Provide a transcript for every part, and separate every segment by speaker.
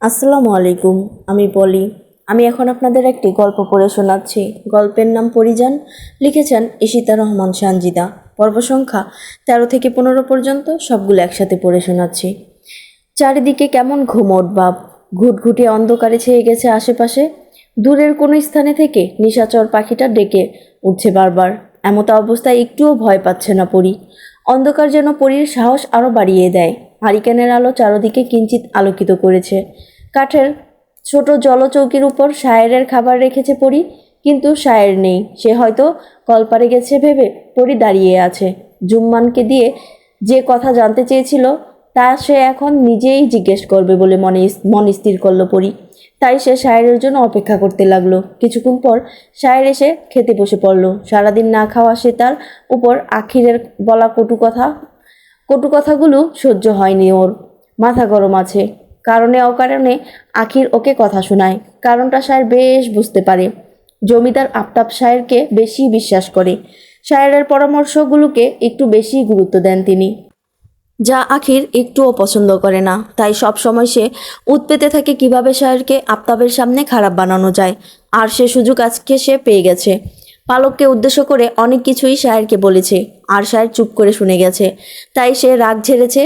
Speaker 1: আসসালামু আলাইকুম। আমি পলি। আমি এখন আপনাদের একটি গল্প পড়ে শোনাচ্ছি। গল্পের নাম পরিযান। লিখেছেন ঈশিতা রহমান সানজিদা। পর্ব সংখ্যা 13 থেকে 15 পর্যন্ত সবগুলো একসাথে পড়ে শোনাচ্ছি। চারিদিকে কেমন ঘুমট ভাব, ঘুটঘুটে অন্ধকারে ছেয়ে গেছে আশেপাশে। দূরের কোনো স্থানে থেকে নিশাচর পাখিটা ডেকে উঠছে বারবার। এমতো অবস্থায় একটুও ভয় পাচ্ছে না পরি। অন্ধকার যেন পরীর সাহস আরও বাড়িয়ে দেয়। হারিকেনের আলো চারদিকে কিঞ্চিত আলোকিত করেছে। কাঠের ছোট জলচৌকির উপর শায়েরের খাবার রেখেছে পরি, কিন্তু শায়ের নেই। সে হয়তো কলপারে গেছে ভেবে পরি দাঁড়িয়ে আছে। জুম্মানকে দিয়ে যে কথা জানতে চেয়েছিল তা সে এখন নিজেই জিজ্ঞেস করবে বলে মন স্থির করলো পরি। তাই সে শায়েরের জন্য অপেক্ষা করতে লাগলো। কিছুক্ষণ পর শায়ের এসে খেতে বসে পড়ল। সারাদিন না খাওয়া সে, তার উপর আখিরের বলা কটু কথাগুলো সহ্য হয়নি ওর। মাথা গরম আছে। কারণে অকারণে আখির ওকে কথা শোনায়। কারণটা শায়ের বেশ বুঝতে পারে। জমিদার আফতাব শায়েরকে বেশি বিশ্বাস করে। শায়েরের পরামর্শগুলোকে একটু বেশি গুরুত্ব দেন তিনি, যা আখির একটুও পছন্দ করে না। তাই সব সময় সে পেতে থাকে কিভাবে শায়েরকে আফতাবের সামনে খারাপ বানানো যায়। আর সে সুযোগ আজকে সে পেয়ে গেছে। পালককে উদ্দেশ্য করে অনেক কিছুই শায়েরকে বলেছে, আর শায়ের চুপ করে শুনে গেছে। তাই সে রাগ ঝেড়েছে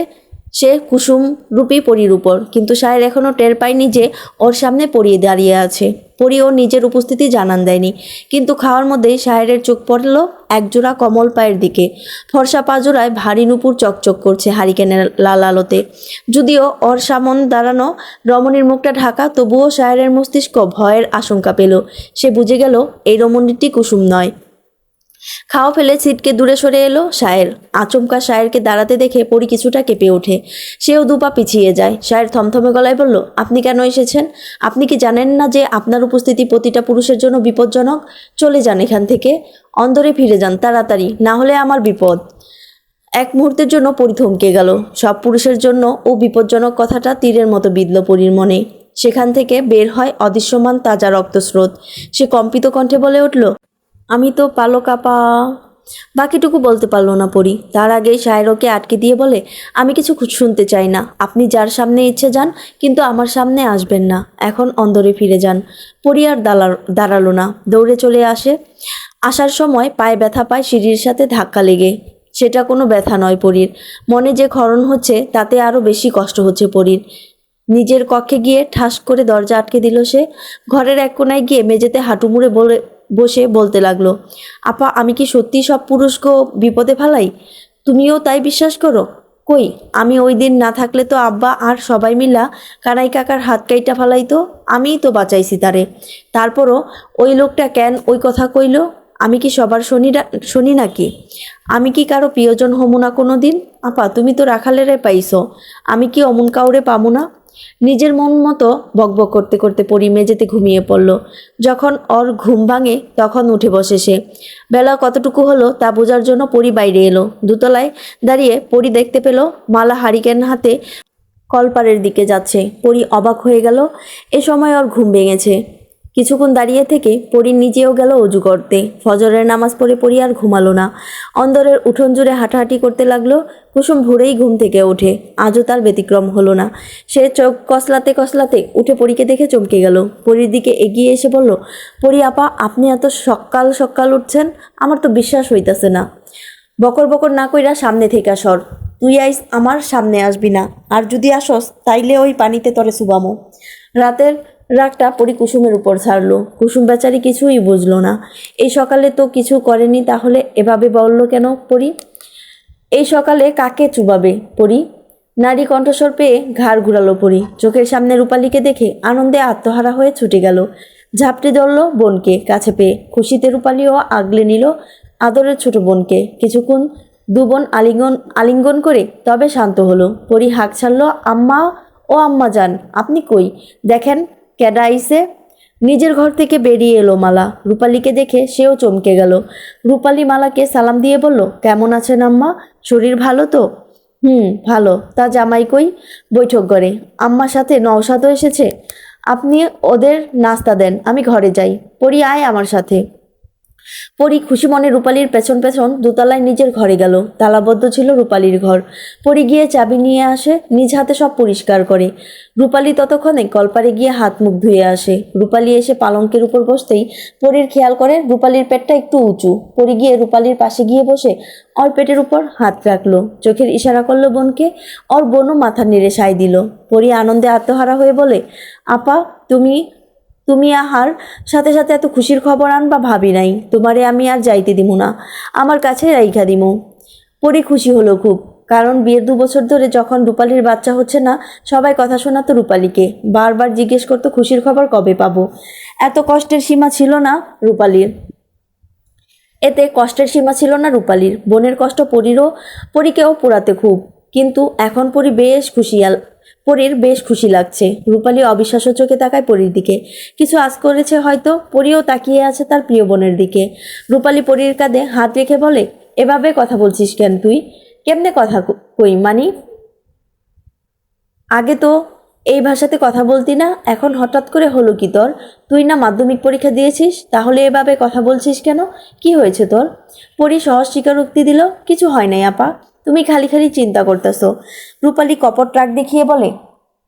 Speaker 1: সে কুসুম রূপী পরীর উপর। কিন্তু শায়ের এখনও টের পায়নি যে ওর সামনে পরিয়ে দাঁড়িয়ে আছে। পরি ও নিজের উপস্থিতি জানান দেয়নি, কিন্তু খাওয়ার মধ্যেই শায়েরের চোখ পড়ল একজোড়া কমল পায়ের দিকে। ফর্সা পাজোড়ায় ভারী নুপুর চকচক করছে হারিকেনের লাল আলোতে। যদিও ওর সামন দাঁড়ানো রমণীর মুখটা ঢাকা, তবুও শায়েরের মস্তিষ্ক ভয়ের আশঙ্কা পেল। সে বুঝে গেল এই রমণীটি কুসুম নয়। খাওয়া ফেলে ছিটকে দূরে সরে এলো শায়ের। আচমকা শায়েরকে দাঁড়াতে দেখে পরি কিছুটা কেঁপে ওঠে। সেও দুপা পিছিয়ে যায়। শায়ের থমথমে গলায় বলল, আপনি কেন এসেছেন? আপনি কি জানেন না যে আপনার উপস্থিতি প্রতিটা পুরুষের জন্য বিপজ্জনক? চলে যান এখান থেকে, অন্দরে ফিরে যান তাড়াতাড়ি, না হলে আমার বিপদ। এক মুহূর্তের জন্য পরি থমকে গেল। সব পুরুষের জন্য ও বিপজ্জনক কথাটা তীরের মতো বিঁধল পরির মনে। সেখান থেকে বের হয় অদৃশ্যমান তাজা রক্তস্রোত। সে কম্পিত কণ্ঠে বলে উঠল, আমি তো পালক আপা। বাকিটুকু বলতে পারল না পরি। তার আগেই শায়ের ওকে আটকে দিয়ে বলে, আমি কিছু শুনতে চাই না। আপনি যার সামনে ইচ্ছে যান, কিন্তু আমার সামনে আসবেন না। এখন অন্দরে ফিরে যান। পরি আর দাঁড়ালো না, দৌড়ে চলে আসে। আসার সময় পায়ে ব্যথা পায় সিঁড়ির সাথে ধাক্কা লেগে। সেটা কোনো ব্যথা নয় পরির। মনে যে ক্ষরণ হচ্ছে তাতে আরও বেশি কষ্ট হচ্ছে পরির। নিজের কক্ষে গিয়ে ঠাস করে দরজা আটকে দিল সে। ঘরের এক কোনায় গিয়ে মেঝেতে হাঁটু মুড়ে বসে বলতে লাগলো, আপা, আমি কি সত্যি সব পুরুষকে বিপদে ফেলাই? তুমিও তাই বিশ্বাস করো? কই, আমি ওই দিন না থাকলে তো আব্বা আর সবাই মিলা কানাই কাকার হাত কাইটা ফেলাইতো। আমিই তো বাঁচাইছি তারে। তারপরও ওই লোকটা কেন ওই কথা কইল? আমি কি সবার শুনি নাকি? আমি কি কারো প্রিয়জন হমু না কোনো দিন? আপা, তুমি তো রাখালেরে পাইছো, আমি কি অমন কাউরে পামু না? নিজের মন মতো বকবক করতে করতে পরি মেঝেতে ঘুমিয়ে পড়ল। যখন ওর ঘুম ভাঙে তখন উঠে বসে সে। বেলা কতটুকু হলো তা বোঝার জন্য পরি বাইরে এলো। দোতলায় দাঁড়িয়ে পরি দেখতে পেল মালা হারিকেন হাতে কলপারের দিকে যাচ্ছে। পরি অবাক হয়ে গেল। এ সময় ওর ঘুম ভেঙেছে। কিছুক্ষণ দাঁড়িয়ে থেকে পরি নিজেও গেল অজু করতে। ফজরের নামাজ পড়ে পরি আর ঘুমালো না। অন্দরের উঠোন জুড়ে হাঁটাহাঁটি করতে লাগলো। কুসুম ভোরেই ঘুম থেকে ওঠে। আজও তার ব্যতিক্রম হলো না। সে চোখ কসলাতে কসলাতে উঠে পরীকে দেখে চমকে গেল। পরীর দিকে এগিয়ে এসে বলল, পরি আপা, আপনি এত সকাল সকাল উঠছেন? আমার তো বিশ্বাস হইতাছে না। বকর বকর না কইরা সামনে থেকে সর। তুই আইস আমার সামনে আসবি না। আর যদি আসস তাইলে ওই পানিতে তরে চুবামো। রাতের রাগটা পরি কুসুমের উপর ছাড়লো। কুসুম বেচারি কিছুই বুঝলো না। এই সকালে তো কিছু করেনি, তাহলে এভাবে বলল কেন পরি? এই সকালে কাকে চুবাবে পরি? নারী কণ্ঠস্বর পেয়ে ঘাড় ঘুরালো পরি। চোখের সামনে রূপালীকে দেখে আনন্দে আত্মহারা হয়ে ছুটে গেল। ঝাপটে ধরল বোনকে কাছে পেয়ে। খুশিতে রূপালীও আগলে নিল আদরের ছোট বোনকে। কিছুক্ষণ দু বোন আলিঙ্গন করে তবে শান্ত হলো। পরি হাঁক ছাড়ল, আম্মা, ও আম্মা যান, আপনি কই? দেখেন কেডা আইছে। নিজের ঘর থেকে বেরিয়ে এলো মালা। রূপালীকে দেখে সেও চমকে গেল। রূপালী মালাকে সালাম দিয়ে বলল, কেমন আছেন আম্মা? শরীর ভালো তো? ভালো। তা জামাই কই? বৈঠক ঘরে। আম্মার সাথে নওশাদও এসেছে? আপনি ওদের নাস্তা দেন, আমি ঘরে যাই। পরি আয় আমার সাথে। পরি খুশি মনে রূপালীর পেছন পেছন দোতলায় নিজের ঘরে গেল। তালাবদ্ধ ছিল রূপালীর ঘর। পরি গিয়ে চাবি নিয়ে আসে, নিজ হাতে সব পরিষ্কার করে। রূপালী ততক্ষণে কলপারে গিয়ে হাত মুখ ধুয়ে আসে। রূপালী এসে পালঙ্কের উপর বসতেই পরির খেয়াল করে রূপালীর পেটটা একটু উঁচু। পরি গিয়ে রূপালীর পাশে গিয়ে বসে ওর পেটের উপর হাত রাখলো, চোখের ইশারা করলো বোনকে। ওর বোনও মাথা নেড়ে সায় দিল। পরি আনন্দে আত্মহারা হয়ে বলে, আপা তুমি তুমি আহার সাথে সাথে এত খুশির খবর আনবা ভাবি নাই। তোমারে আমি আর যাইতে দিমু না, আমার কাছে রাইখা দিমু। পরি খুশি হলো খুব, কারণ বিয়ের 2 বছর ধরে যখন রূপালীর বাচ্চা হচ্ছে না, সবাই কথা শোনাতো রূপালীকে, বারবার জিজ্ঞেস করতো খুশির খবর কবে পাবো। এত কষ্টের সীমা ছিল না রূপালীর। এতে কষ্টের সীমা ছিল না রূপালীর। বোনের কষ্ট পরীকেও পোড়াতে খুব, কিন্তু এখন পরীর বেশ খুশি লাগছে। রূপালী অবিশ্বাস্য চোখে তাকায় পরীর দিকে। কিছু আজ করেছে হয়তো। পরীও তাকিয়ে আছে তার প্রিয় বোনের দিকে। রূপালী পরীর কাঁধে হাত রেখে বলে, এভাবে কথা বলছিস কেন তুই? কেমনে কথা কই মানি? আগে তো এই ভাষাতে কথা বলতি না, এখন হঠাৎ করে হলো কি তোর? তুই না মাধ্যমিক পরীক্ষা দিয়েছিস, তাহলে এভাবে কথা বলছিস কেন? কি হয়েছে তোর? পরি সহজ স্বীকারোক্তি দিল, কিছু হয় নাই আপা, তুমি খালি খালি চিন্তা করতেছো। রূপালী কপট রাগ দেখিয়ে বলে,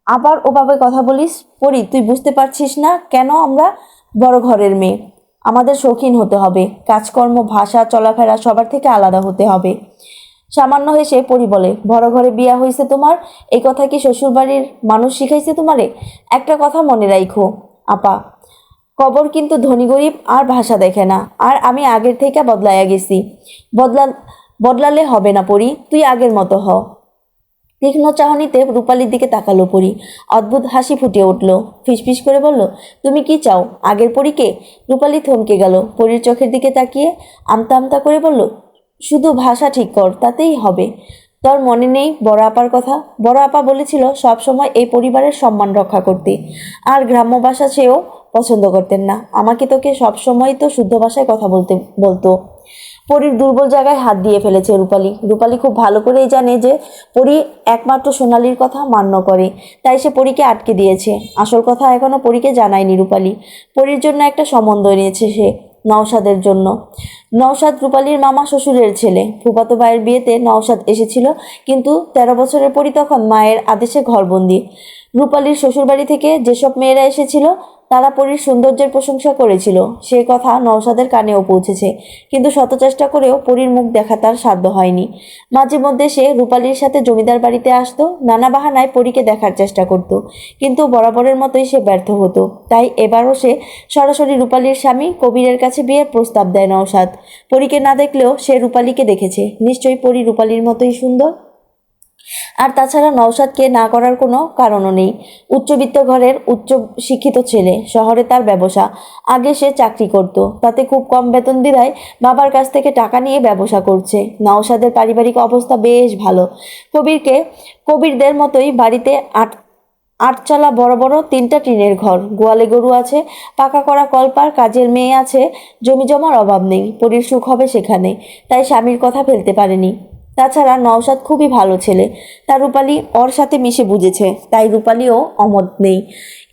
Speaker 1: আবার ওভাবে কথা বলিস? পরি, তুই বুঝতে পারছিস না কেন আমরা বড় ঘরের মেয়ে? আমাদের শৌখিন হতে হবে, কাজকর্ম, ভাষা, চলাফেরা সবার থেকে আলাদা হতে হবে। সামান্য হেসে পরি বলে, বড় ঘরে বিয়া হয়েছে তোমার, এই কথা কি শ্বশুরবাড়ির মানুষ শিখাইছে তোমারে? একটা কথা মনে রাখো আপা, কবর কিন্তু ধনী গরিব আর ভাষা দেখে না। আর আমি আগের থেকে বদলাইয়া গেছি। বদলা বদলালে হবে না পরি, তুই আগের মতো হ। তীক্ষ্ণ চাহনিতে রূপালীর দিকে তাকালো পরি। অদ্ভুত হাসি ফুটে উঠল। ফিসফিস করে বলল, তুমি কি চাও, আগের পরীকে? রূপালী থমকে গেল। পরির চোখের দিকে তাকিয়ে আমতা আমতা করে বলল, শুধু ভাষা ঠিক কর, তাতেই হবে। তোর মনে নেই বড় আপার কথা? বড় আপা বলেছিল সব সময় এই পরিবারের সম্মান রক্ষা করতে, আর গ্রাম্য ভাষা সেও পছন্দ করতেন না। আমাকে তোকে সব সময় তো শুদ্ধ ভাষায় কথা বলতো। পরীর দুর্বল জায়গায় হাত দিয়ে ফেলেছে রূপালী। রূপালী খুব ভালো করেই জানে যে পরী একমাত্র সোনালীর কথা মান্য করে, তাই সে পরীকে আটকে দিয়েছে। আসল কথা এখনো পরীকে জানায়নি রূপালী। পরীর জন্য একটা সম্বন্ধ এনেছে সে, নওশাদের জন্য। নওশাদ রূপালীর মামা শ্বশুরের ছেলে। ফুফাতো ভাইয়ের বিয়েতে নওশাদ এসেছিল, কিন্তু 13 বছরের পরই তখন মায়ের আদেশে ঘরবন্দি। রূপালীর শ্বশুরবাড়ি থেকে যেসব মেয়েরা এসেছিল তারা পরীর সৌন্দর্যের প্রশংসা করেছিল, সে কথা নওশাদের কানেও পৌঁছেছে, কিন্তু শত চেষ্টা করেও পরীর মুখ দেখা তার সাধ্য হয়নি। মাঝে মধ্যে সে রূপালীর সাথে জমিদার বাড়িতে আসতো, নানা বাহানায় পরীকে দেখার চেষ্টা করত, কিন্তু বরাবরের মতোই সে ব্যর্থ হতো। তাই এবারও সে সরাসরি রূপালীর স্বামী কবিরের কাছে বিয়ের প্রস্তাব দেয় নওশাদ। পরীকে না দেখলেও সে রূপালীকে দেখেছে, নিশ্চয়ই পরী রূপালীর মতোই সুন্দর। আর তাছাড়া নওশাদকে না করার কোনো কারণও নেই। উচ্চবিত্ত ঘরের উচ্চ শিক্ষিত ছেলে, শহরে তার ব্যবসা। আগে সে চাকরি করত, তাতে খুব কম বেতন বিধায় বাবার কাছ থেকে টাকা নিয়ে ব্যবসা করছে। নওশাদের পারিবারিক অবস্থা বেশ ভালো। কবিরদের মতোই বাড়িতে আটচালা বড় বড় 3টা টিনের ঘর, গোয়ালে গরু আছে, পাকা করা কলপার, কাজের মেয়ে আছে, জমি জমার অভাব নেই। পরীর সুখ হবে সেখানে, তাই স্বামীর কথা ফেলতে পারেনি। তাছাড়া নওশাদ খুবই ভালো ছেলে, তার রূপালী ওর সাথে মিশে বুঝেছে, তাই রূপালীও অমত নেই।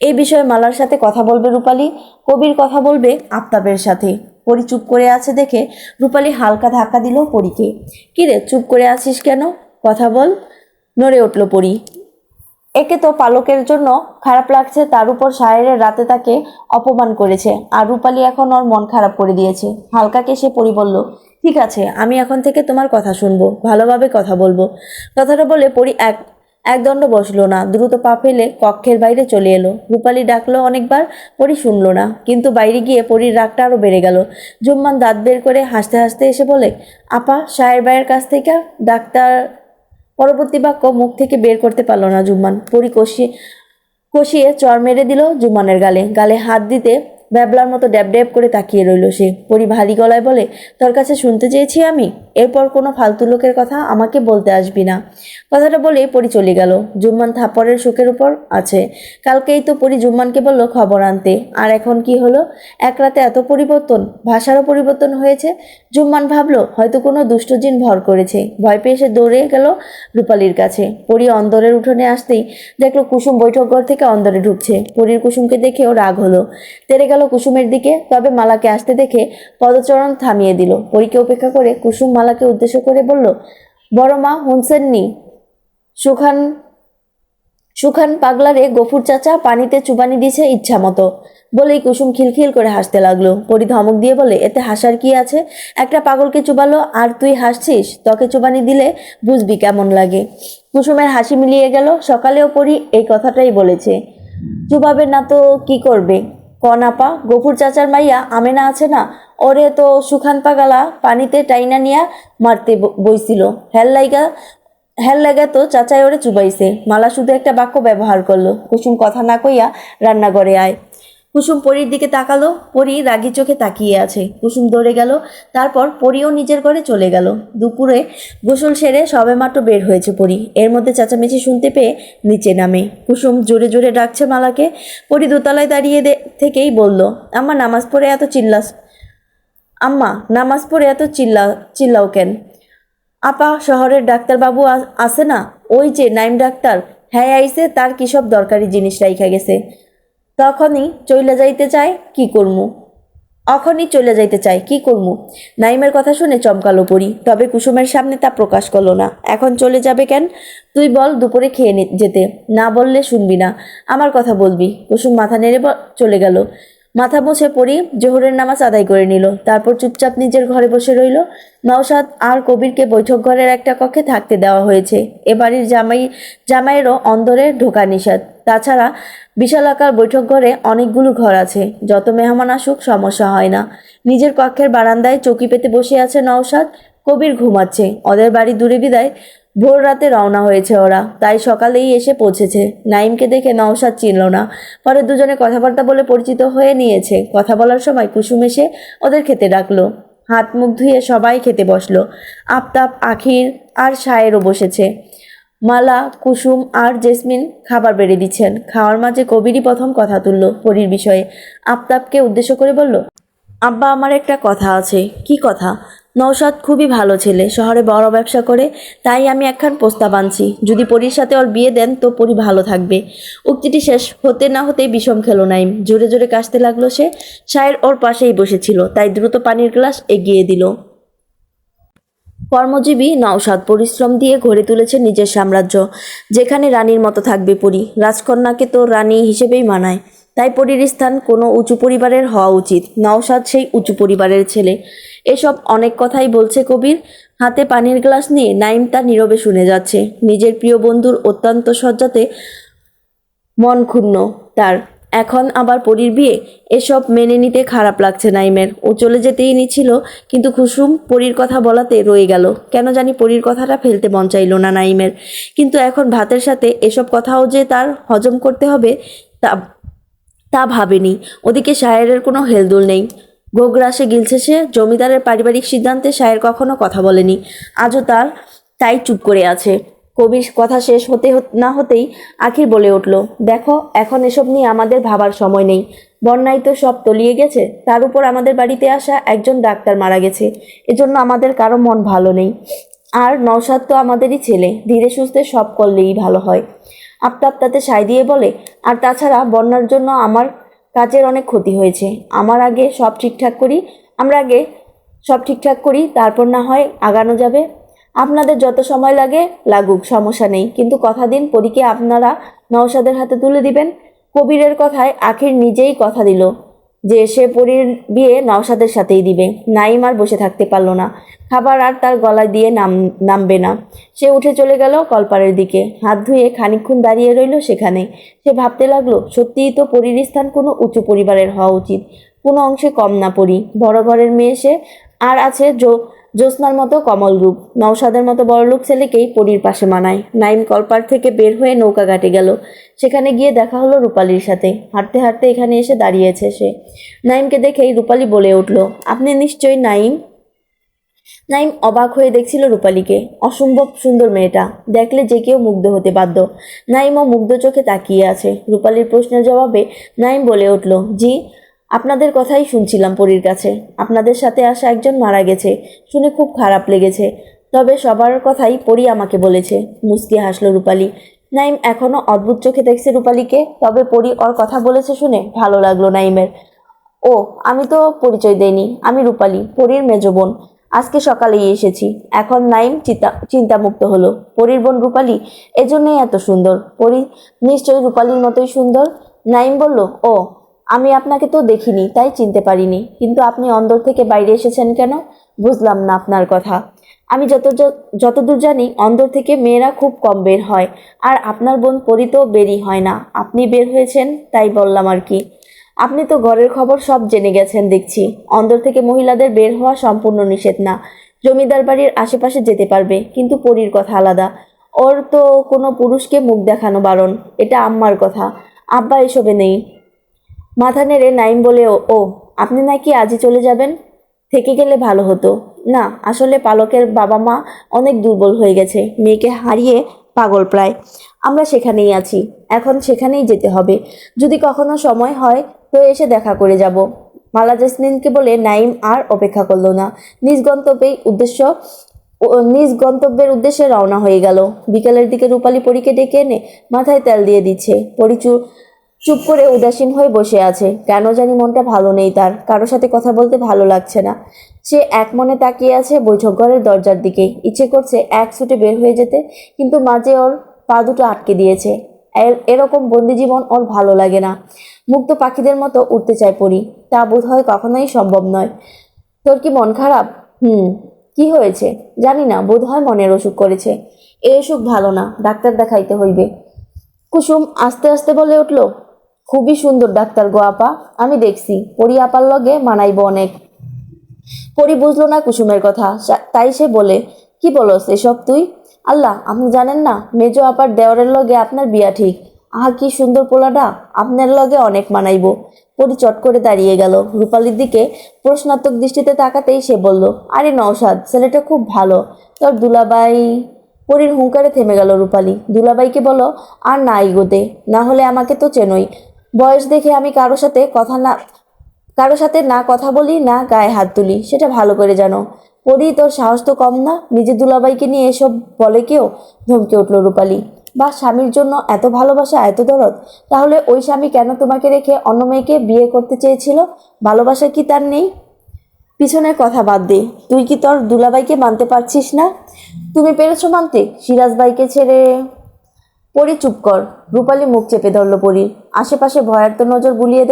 Speaker 1: এই বিষয়ে মালার সাথে কথা বলবে রূপালী, কবির কথা বলবে আফতাবের সাথে। পরী চুপ করে আছে দেখে রূপালী হালকা ধাক্কা দিল পরীকে। কিরে, চুপ করে আছিস কেন? কথা বল। নড়ে উঠল পরী। একে তো পালকের জন্য খারাপ লাগছে, তার উপর সাহেরের রাতে তাকে অপমান করেছে, আর রূপালী এখন ওর মন খারাপ করে দিয়েছে। হালকা কেসে পরি বলল, ঠিক আছে, আমি এখন থেকে তোমার কথা শুনবো, ভালোভাবে কথা বলবো। কথাটা বলে পরি একদণ্ড বসলো না, দ্রুত পা ফেলে কক্ষের বাইরে চলে এলো। রূপালী ডাকলো অনেকবার, পরি শুনলো না, কিন্তু বাইরে গিয়ে পরির রাগটা আরো বেড়ে গেল। জুম্মান দাঁত বের করে হাসতে হাসতে এসে বলে, আপা, সাহের ভাইয়ের কাছ থেকে ডাক্তার। পরবর্তী বাক্য মুখ থেকে বের করতে পারল না জুম্মান। পরি কষিয়ে চর মেরে দিল জুম্মানের গালে। গালে হাত দিতে ব্যাবলার মতো ড্যাব ড্যাব করে তাকিয়ে রইল সে। পরি ভারী গলায় বলে, তোর কাছে শুনতে চেয়েছি আমি, এরপর কোনো ফালতু লোকের কথা আমাকে বলতে আসবি না। কথাটা বলে পরি চলে গেল। জুম্মান থাপ্পড়ের শোকের উপর আছে। কালকেই তো পরি জুম্মানকে বলল খবর আনতে, আর এখন কি হলো? এক রাতে এত পরিবর্তন, ভাষারও পরিবর্তন হয়েছে। জুম্মান ভাবলো হয়তো কোনো দুষ্ট জিন ভর করেছে। ভয় পেয়ে সে দৌড়ে গেল রূপালীর কাছে। পরি অন্দরের উঠোনে আসতেই দেখলো কুসুম বৈঠক ঘর থেকে অন্দরে ঢুকছে। পরির কুসুমকে দেখেও রাগ হলো। তেরে গেল গেল কুসুমের দিকে, তবে মালাকে আসতে দেখে পদচরণ থামিয়ে দিল। পরীকে উপেক্ষা করে কুসুম মালাকে উদ্দেশ্য করে বলল, বড় মা হুনসেননি, সুখান সুখান পাগলারে গফুর চাচা পানিতে চুবানি দিছে ইচ্ছা মতো। বলেই কুসুম খিলখিল করে হাসতে লাগলো। পরি ধমক দিয়ে বলে, এতে হাসার কি আছে? একটা পাগলকে চুবালো আর তুই হাসছিস? তোকে চুবানি দিলে বুঝবি কেমন লাগে। কুসুমের হাসি মিলিয়ে গেল। সকালেও পরি এই কথাটাই বলেছে। চুবাবে না তো কি করবে? কনাপা গফুর চাচার মাইয়া আমেনা আছে না, ওরে তো সুখান পাগালা পানিতে টাইনা নিয়া মারতে বইছিল। হেল লাগা তো চাচাই ওরে চুবাইছে। মালা শুধু একটা বাক্য ব্যবহার করলো, কুসুম কথা না কইয়া রান্নাঘরে আয়। কুসুম পরীর দিকে তাকালো। পরী রাগি চোখে তাকিয়ে আছে। কুসুম দৌড়ে গেল। তারপর পরীও নিজের ঘরে চলে গেল। দুপুরে গোসল সেরে সবেমাত্র বের হয়েছে পরী। এর মধ্যে চেঁচামেচি শুনতে পেয়ে নিচে নামে। কুসুম জোরে জোরে ডাকছে মালাকে। পরী দোতলায় দাঁড়িয়ে থেকেই বলল, আম্মা নামাজ পড়ে এত চিল্লাও কেন? আপা শহরের ডাক্তারবাবু আছে না, ওই যে নাইম ডাক্তার, হ্যাঁ আইছে, তার কি সব দরকারি জিনিস রাইখা গেছে। তখনই চইলা যাইতে চায়, কি করমু? অখনই চলে যাইতে চাই, কি করমু? নাইমের কথা শুনে চমকালো পরি, তবে কুসুমের সামনে তা প্রকাশ করলো না। এখন চলে যাবে কেন? তুই বল দুপুরে খেয়ে যেতে। না বললে শুনবি না, আমার কথা বলবি। কুসুম মাথা নেড়ে চলে গেল। মাথা মুছে পড়ি জোহরের নামাজ আদায় করে নিল। তারপর চুপচাপ নিজের ঘরে বসে রইল। নওশাদ আর কবিরকে বৈঠক ঘরের একটা কক্ষে থাকতে দেওয়া হয়েছে। এ বাড়ির জামাইয়েরও অন্দরে ঢোকা নিষেধ। তাছাড়া বিশালাকার বৈঠক ঘরে অনেকগুলো ঘর আছে, যত মেহমান আসুক সমস্যা হয় না। নিজের কক্ষের বারান্দায় চৌকি পেতে বসে আছে নওশাদ। কবির ঘুমাচ্ছে। ওদের বাড়ি দূরে বিদায় ভোর রাতে রওনা হয়েছে ওরা, তাই সকালেই এসে পৌঁছেছে। নাইমকে দেখে নওশাদ চিনল না। পরে দুজনে কথাবার্তা বলে পরিচিত হয়ে নিয়েছে। কথা বলার সময় কুসুম এসে ওদের খেতে ডাকলো। হাত মুখ ধুয়ে সবাই খেতে বসলো। আফতাব, আখির আর সায়েরও বসেছে। মালা, কুসুম আর জেসমিন খাবার বেড়ে দিচ্ছেন। খাওয়ার মাঝে কবিরই প্রথম কথা তুলল পরীর বিষয়ে। আফতাবকে উদ্দেশ্য করে বলল, আব্বা আমার একটা কথা আছে। কি কথা? নওশাদ খুবই ভালো ছেলে, শহরে বড় ব্যবসা করে, তাই আমি একখান প্রস্তাব আনছি। যদি পরীর সাথে ওর বিয়ে দেন তো পরী ভালো থাকবে। উক্তিটি শেষ হতে না হতেই বিষম খেলো নাইম। জোরে জোরে কাশতে লাগলো সে। সায়ের ওর পাশেই বসেছিল, তাই দ্রুত পানির গ্লাস এগিয়ে দিল। কর্মজীবী নওশাদ পরিশ্রম দিয়ে গড়ে তুলেছে নিজের সাম্রাজ্য, যেখানে রানীর মতো থাকবে পরী। রাজকন্যাকে তো রানী হিসেবেই মানায়, তাই পরীর স্থান কোনো উঁচু পরিবারের হওয়া উচিত। নওশাদ সেই উঁচু পরিবারের ছেলে। এসব অনেক কথাই বলছে কবির। হাতে পানির গ্লাস নিয়ে নাইম তা নীরবে শুনে যাচ্ছে। নিজের প্রিয় বন্ধুর অত্যন্ত সজ্জাতে মন ক্ষুণ্ণ তার। এখন আবার পরীর বিয়ে, এসব মেনে নিতে খারাপ লাগছে নাইমের। ও চলে যেতেই নিচ্ছিল, কিন্তু কুসুম পরীর কথা বলাতে রয়ে গেল। কেন জানি পরীর কথাটা ফেলতে মন চাইল না নাইমের। কিন্তু এখন ভাতের সাথে এসব কথাও যে তার হজম করতে হবে তা তা ভাবেনি। ওদিকে শায়েরের কোনো হেলদোল নেই। গোগ্রাসে গিলছে সে। জমিদারের পারিবারিক সিদ্ধান্তে শায়ের কখনো কথা বলেনি, আজও তাই চুপ করে আছে। কবির কথা শেষ না হতেই আখির বলে উঠল, দেখো এখন এসব নিয়ে আমাদের ভাবার সময় নেই। বন্যায় তো সব তলিয়ে গেছে, তার উপর আমাদের বাড়িতে আসা একজন ডাক্তার মারা গেছে। এজন্য আমাদের কারো মন ভালো নেই। আর নওশাদ তো আমাদেরই ছেলে, ধীরে সুস্থে সব করলেই ভালো হয়। আফতাব তাতে সায় দিয়ে বলে, আর তাছাড়া বন্যার জন্য আমার কাজের অনেক ক্ষতি হয়েছে। আমরা আগে সব ঠিকঠাক করি, তারপর না হয় আগানো যাবে। আপনাদের যত সময় লাগে লাগুক, সমস্যা নেই, কিন্তু কথা দিন পরীকে আপনারা নওশাদের হাতে তুলে দিবেন। কবিরের কথায় আখির নিজেই কথা দিল যে সে পরীর বিয়ে নওশাদের সাথেই দিবে। নাইম আর বসে থাকতে পারল না। খাবার আর তার গলায় দিয়ে নামবে না। সে উঠে চলে গেল কলপারের দিকে। হাত ধুয়ে খানিকক্ষণ দাঁড়িয়ে রইল সেখানে। সে ভাবতে লাগলো, সত্যিই তো পরীর স্থান কোনো উঁচু পরিবারের হওয়া উচিত। কোনো অংশে কম না পরী। বড় ঘরের মেয়ে সে। আর আছে জ্যোৎস্নার মতো কমল রূপ। নওশাদের মতো বড়লোক ছেলেকেই পরীর পাশে মানায়। নাইম কলপার থেকে বের হয়ে নৌকা ঘাটে গেল। সেখানে গিয়ে দেখা হলো রূপালীর সাথে। হাঁটতে হাঁটতে এখানে এসে দাঁড়িয়েছে সে। নাইমকে দেখেই রূপালী বলে উঠল, আপনি নিশ্চয়ই নাইম? নাইম অবাক হয়ে দেখছিল রূপালীকে। অসম্ভব সুন্দর মেয়েটা, দেখলে যে কেউ মুগ্ধ হতে বাধ্য। নাইমও মুগ্ধ চোখে তাকিয়ে আছে। রূপালীর প্রশ্নের জবাবে নাইম বলে উঠল, জি, আপনাদের কথাই শুনছিলাম পরীর কাছে। আপনাদের সাথে আসা একজন মারা গেছে, শুনে খুব খারাপ লেগেছে। তবে সবার কথাই পরী আমাকে বলেছে। মুচকি হাসল রূপালী। নাইম এখনো অদ্ভুত চোখে দেখছে রূপালীকে, তবে পরী ওর কথা বলেছে শুনে ভালো লাগলো নাইমের। ও, আমি তো পরিচয় দেইনি, আমি রূপালী, পরীর মেজ বোন। আজকে সকালেই এসেছি। এখন নাইম চিন্তামুক্ত হলো। পরীর বোন রূপালী, এজন্যই এত সুন্দর। পরী নিশ্চয়ই রূপালীর মতোই সুন্দর। নাইম বলল, ও, আমি আপনাকে তো দেখিনি, তাই চিনতে পারিনি। কিন্তু আপনি অন্দর থেকে বাইরে এসেছেন কেন? বুঝলাম না আপনার কথা। আমি যতদূর জানি অন্দর থেকে মেয়েরা খুব কম বের হয়, আর আপনার বোন পরী তো বেরই হয় না। আপনি বের হয়েছেন, তাই বললাম আর কি। আপনি তো ঘরের খবর সব জেনে গেছেন দেখছি। অন্দর থেকে মহিলাদের বের হওয়া সম্পূর্ণ নিষেধ না। জমিদার বাড়ির আশেপাশে যেতে পারবে, কিন্তু পরীর কথা আলাদা। ওর তো কোনো পুরুষকে মুখ দেখানো বারণ। এটা আম্মার কথা। আব্বা এসবে নেই। মাথা নেড়ে নাইম বলে, ও, আপনি নাকি আজই চলে যাবেন? থেকে গেলে ভালো হতো। না, আসলে পালকের বাবা মা অনেক দুর্বল হয়ে গেছে, মেয়েকে হারিয়ে পাগল প্রায়। আমরা সেখানেই আছি, এখন সেখানেই যেতে হবে। যদি কখনো সময় হয় তো এসে দেখা করে যাব। মালা জেসমিনকে বলে নাইম আর অপেক্ষা করলো না। নিজ গন্তব্যের উদ্দেশ্যে রওনা হয়ে গেল। বিকেলের দিকে রূপালী পরীকে ডেকে এনে মাথায় তেল দিয়ে দিচ্ছে। পরী চুপ করে উদাসীন হয়ে বসে আছে। কেন জানি মনটা ভালো নেই তার। কারোর সাথে কথা বলতে ভালো লাগছে না। সে এক মনে তাকিয়ে আছে বৈঠক ঘরের দরজার দিকে। ইচ্ছে করছে এক ছুটে বের হয়ে যেতে, কিন্তু মাঝে ওর পা দুটো আটকে দিয়েছে। এরকম বন্দি জীবন ওর ভালো লাগে না। মুক্ত পাখিদের মতো উঠতে চায় পরী। তা বোধ হয় কখনোই সম্ভব নয়। তোর কি মন খারাপ? কি হয়েছে? জানি না, বোধ হয় মনের অসুখ করেছে। এই অসুখ ভালো না, ডাক্তার দেখাইতে হইবে। কুসুম আস্তে আস্তে বলে উঠল, খুবই সুন্দর ডাক্তার গো আপা, আমি দেখছি। পরী আপার লগে মানাইব অনেক। পরী বুঝলো না কুসুমের কথা, তাই সে বলে, কি বলস এসব তুই? আল্লাহ, আপনি জানেন না, মেজো আপার দেওরের লগে আপনার বিয়া ঠিক। আহা, কি সুন্দর পোলাটা, আপনার লগে অনেক মানাইব। পরী চট করে দাঁড়িয়ে গেল। রূপালীর দিকে প্রশ্নাত্মক দৃষ্টিতে তাকাতেই সে বলল, আরে নওশাদ, ছেলেটা খুব ভালো। তোর দুলাবাই। পরীর হুঙ্কারে থেমে গেল রূপালী। দুলাবাইকে বলো আর না এগোতে, না হলে আমাকে তো চেনই। বয়স দেখে আমি কারো সাথে না কথা বলি, না গায়ে হাত তুলি, সেটা ভালো করে জানো। পরী, তোর সাহস তো কম না, নিজের দুলাবাইকে নিয়ে এসব বলে কেউ? ধমকে উঠল রূপালী। বা স্বামীর জন্য এত ভালোবাসা, এত দরদ, তাহলে ওই স্বামী কেন তোমাকে রেখে অন্য মেয়েকে বিয়ে করতে চেয়েছিল? ভালোবাসা কি তার নেই? পিছনের কথা বাদ দে, তুই কি তোর দুলাবাইকে মানতে পারছিস না? তুমি পেরেছো মানতে, সিরাজ বাইকে ছেড়ে? পরী, চুপ কর। রূপালী মুখ চেপে ধরল পরীর। আশেপাশে ভয়ার্ত নজর বুলিয়ে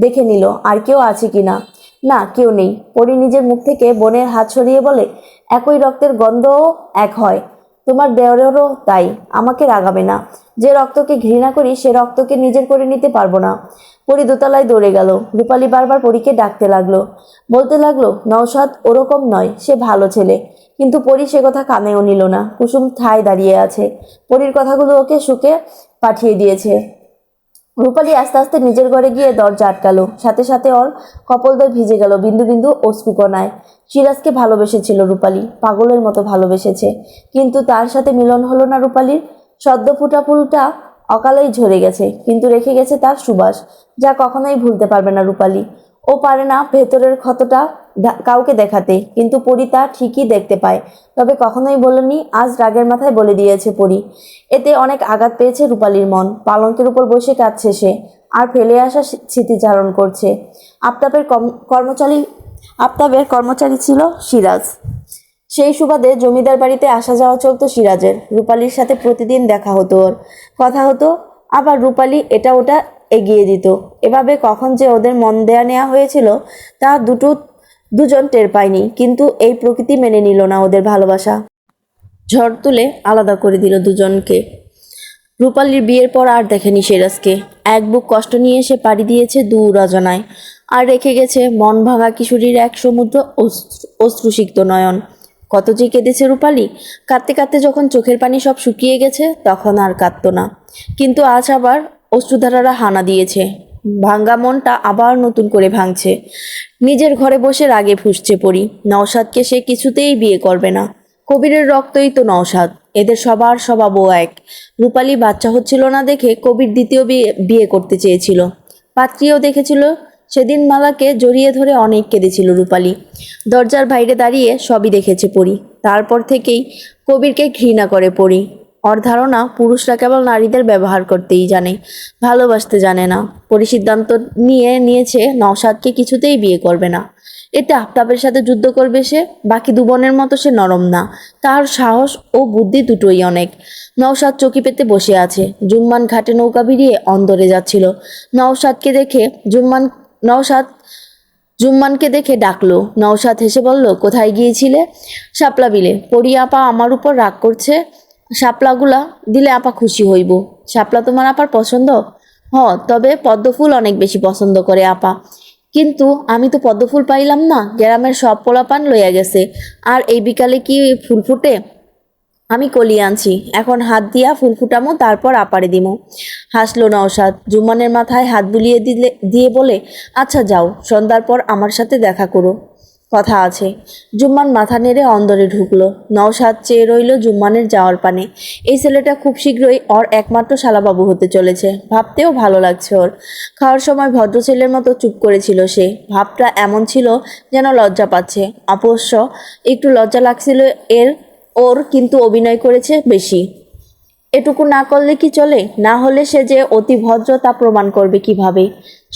Speaker 1: দেখে নিল আর কেউ আছে কিনা। না, কেউ নেই। পরী নিজের মুখ থেকে বোনের হাত সরিয়ে বলে, একই রক্তের গন্ধও এক হয়। তোমার দেওরেরও তাই। আমাকে রাগাবে না। যে রক্তকে ঘৃণা করি সে রক্তকে নিজের করে নিতে পারবো না। পরী দোতলায় দৌড়ে গেল। রূপালী বারবার পরীকে ডাকতে লাগলো। বলতে লাগলো, নওশাদ ওরকম নয়, সে ভালো ছেলে। কিন্তু পরী সে কথা কানেও নিল না। কুসুম ঠায় দাঁড়িয়ে আছে। পরীর কথাগুলো ওকে শুকে পাঠিয়ে দিয়েছে। রূপালী আস্তে আস্তে নিজের ঘরে গিয়ে দরজা আটকালো। সাথে সাথে ওর কপোলদ্বয় ভিজে গেল বিন্দু বিন্দু অশ্রুকণায়। সিরাজকে ভালোবেসেছিল রূপালী, পাগলের মতো ভালোবেসেছে। কিন্তু তার সাথে মিলন হলো না রূপালীর। সদ্য ফুটা ফুলটা অকালেই ঝরে গেছে, কিন্তু রেখে গেছে তার সুবাস, যা কখনোই ভুলতে পারবে না রূপালী। ও পারে না ভেতরের ক্ষতটা কাউকে দেখাতে, কিন্তু পরী তা ঠিকই দেখতে পায়। তবে কখনোই বলেনি, আজ রাগের মাথায় বলে দিয়েছে পরী। এতে অনেক আঘাত পেয়েছে রূপালীর মন। পালঙ্কের উপর বসে কাঁদছে সে, আর ফেলে আসা স্মৃতিচারণ করছে। আফতাবের কর্মচারী ছিল সিরাজ। সেই সুবাদে জমিদার বাড়িতে আসা যাওয়া চলতো সিরাজের। রূপালীর সাথে প্রতিদিন দেখা হতো ওর, কথা হতো। আবার রূপালী এটা ওটা এগিয়ে দিত। এভাবে কখন যে ওদের মন দেয়া নেওয়া হয়েছিল তা দুজন টের পায়নি। কিন্তু এই প্রকৃতি মেনে নিল না ওদের ভালোবাসা। ঝড় তুলে আলাদা করে দিল দুজনকে। রূপালীর বিয়ের পর আর দেখেনি সিরাজকে। এক বুক কষ্ট নিয়ে সে পাড়ি দিয়েছে দূর অজানায়, আর রেখে গেছে মন ভাঙা কিশোরীর এক সমুদ্র অশ্রুসিক্ত নয়ন। কত যে কেঁদেছে রূপালী। কাঁদতে কাঁদতে যখন চোখের পানি সব শুকিয়ে গেছে, তখন আর কাঁদত না। কিন্তু আজ আবার অশ্রুধারারা হানা দিয়েছে। ভাঙ্গা মনটা আবার নতুন করে ভাঙছে। নিজের ঘরে বসে রাগে ফুঁসছে পরী। নওশাদকে সে কিছুতেই বিয়ে করবে না। কবিরের রক্তই তো নওশাদ। এদের সবার স্বভাবও এক। রূপালী বাচ্চা হচ্ছিল না দেখে কবির দ্বিতীয় বিয়ে করতে চেয়েছিল। পাত্রীও দেখেছিল। সেদিন মালাকে জড়িয়ে ধরে অনেক কেঁদেছিল রূপালী। দরজার বাইরে দাঁড়িয়ে সবই দেখেছে পরী। তারপর থেকেই কবিরকে ঘৃণা করে পরী। ওর ধারণা পুরুষরা কেবল নারীদের ব্যবহার করতেই জানে, ভালোবাসতে জানে না। সিদ্ধান্ত নিয়েছে নওশাদকে কিছুতেই বিয়ে করবে না। এতে আফতাবের সাথে যুদ্ধ করবে সে। বাকি দু বোনের মতো সে নরম না, তার সাহস ও বুদ্ধি দুটোই অনেক। নওশাদ চকি পেতে বসে আছে। জুম্মান ঘাটে নৌকা ভিড়িয়ে অন্দরে যাচ্ছিল। নওশাদকে দেখে নওশাদ জুম্মানকে দেখে ডাকলো। নওশাদ হেসে বলল, কোথায় গিয়েছিলে? শাপলা বিলে। পরি আপা আমার উপর রাগ করছে। শাপলাগুলা দিলে আপা খুশি হইব। শাপলা তোমার আপার পছন্দ? তবে পদ্মফুল অনেক বেশি পছন্দ করে আপা। কিন্তু আমি তো পদ্মফুল পাইলাম না, গ্রামের সব পোলাপান লইয়া গেছে। আর এই বিকালে কি ফুল ফুটে? আমি কলি আনছি, এখন হাত দিয়া ফুল ফুটামো, তারপর আপারে দিমো। হাসলো নওশাদ। জুম্মানের মাথায় হাত বুলিয়ে দিয়ে বলে, আচ্ছা যাও, সন্ধ্যার পর আমার সাথে দেখা করো, কথা আছে। জুম্মান মাথা নেড়ে অন্দরে ঢুকলো। নওশাদ চেয়ে রইল জুম্মানের যাওয়ার পানে। এই ছেলেটা খুব শীঘ্রই ওর একমাত্র শালাবাবু হতে চলেছে। ভাবতেও ভালো লাগছে ওর। খাওয়ার সময় ভদ্র ছেলের মতো চুপ করেছিল সে। ভাবটা এমন ছিল যেন লজ্জা পাচ্ছে। অবশ্য একটু লজ্জা লাগছিল ওর, কিন্তু অভিনয় করেছে বেশি। এটুকু না করলে কি চলে? না হলে সে যে অতি ভদ্র তা প্রমাণ করবে কিভাবে?